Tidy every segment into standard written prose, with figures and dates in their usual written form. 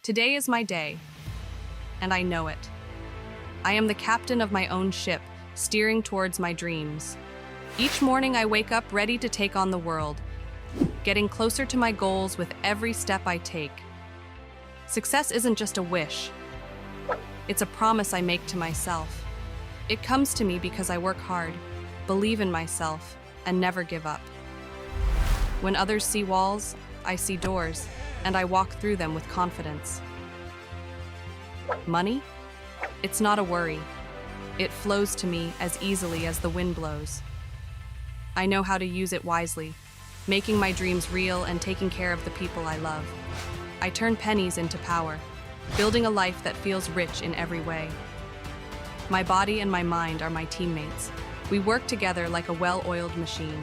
Today is my day, and I know it. I am the captain of my own ship, steering towards my dreams. Each morning I wake up ready to take on the world, getting closer to my goals with every step I take. Success isn't just a wish. It's a promise I make to myself. It comes to me because I work hard, believe in myself, and never give up. When others see walls, I see doors, and I walk through them with confidence. Money? It's not a worry. It flows to me as easily as the wind blows. I know how to use it wisely, making my dreams real and taking care of the people I love. I turn pennies into power, building a life that feels rich in every way. My body and my mind are my teammates. We work together like a well-oiled machine.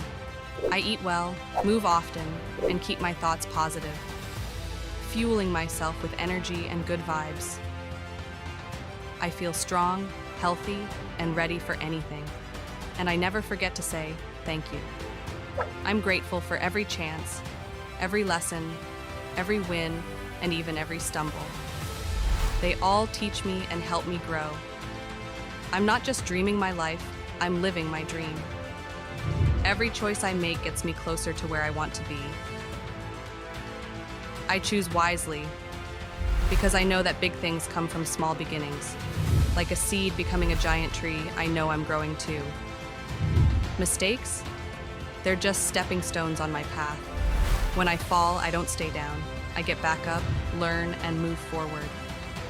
I eat well, move often, and keep my thoughts positive, fueling myself with energy and good vibes. I feel strong, healthy, and ready for anything. And I never forget to say thank you. I'm grateful for every chance, every lesson, every win, and even every stumble. They all teach me and help me grow. I'm not just dreaming my life, I'm living my dream. Every choice I make gets me closer to where I want to be. I choose wisely because I know that big things come from small beginnings. Like a seed becoming a giant tree, I know I'm growing too. Mistakes? They're just stepping stones on my path. When I fall, I don't stay down. I get back up, learn, and move forward.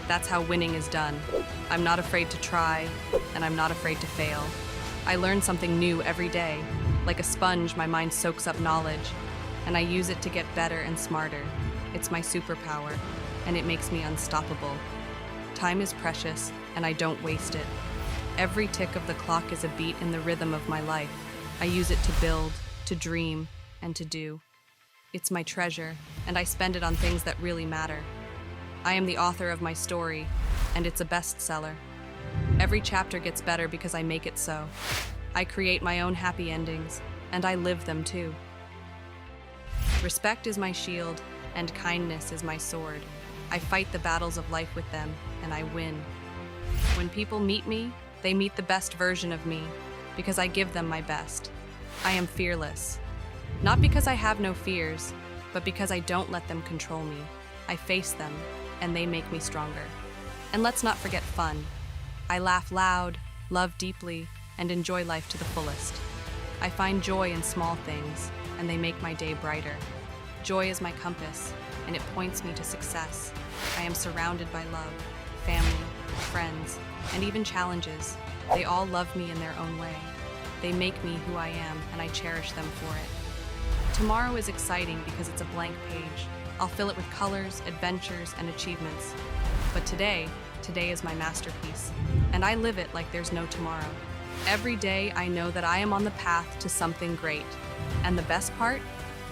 That's how winning is done. I'm not afraid to try, and I'm not afraid to fail. I learn something new every day. Like a sponge, my mind soaks up knowledge, and I use it to get better and smarter. It's my superpower, and it makes me unstoppable. Time is precious, and I don't waste it. Every tick of the clock is a beat in the rhythm of my life. I use it to build, to dream, and to do. It's my treasure, and I spend it on things that really matter. I am the author of my story, and it's a bestseller. Every chapter gets better because I make it so. I create my own happy endings, and I live them too. Respect is my shield, and kindness is my sword. I fight the battles of life with them, and I win. When people meet me, they meet the best version of me, because I give them my best. I am fearless. Not because I have no fears, but because I don't let them control me. I face them, and they make me stronger. And let's not forget fun. I laugh loud, love deeply, and enjoy life to the fullest. I find joy in small things, and they make my day brighter. Joy is my compass, and it points me to success. I am surrounded by love, family, friends, and even challenges. They all love me in their own way. They make me who I am, and I cherish them for it. Tomorrow is exciting because it's a blank page. I'll fill it with colors, adventures, and achievements. But today is my masterpiece, and I live it like there's no tomorrow. Every day I know that I am on the path to something great. And the best part?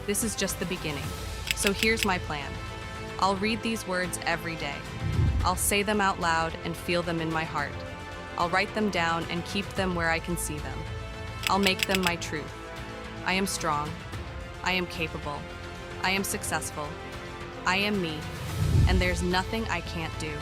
This is just the beginning. So here's my plan. I'll read these words every day. I'll say them out loud and feel them in my heart. I'll write them down and keep them where I can see them. I'll make them my truth. I am strong. I am capable. I am successful. I am me. And there's nothing I can't do.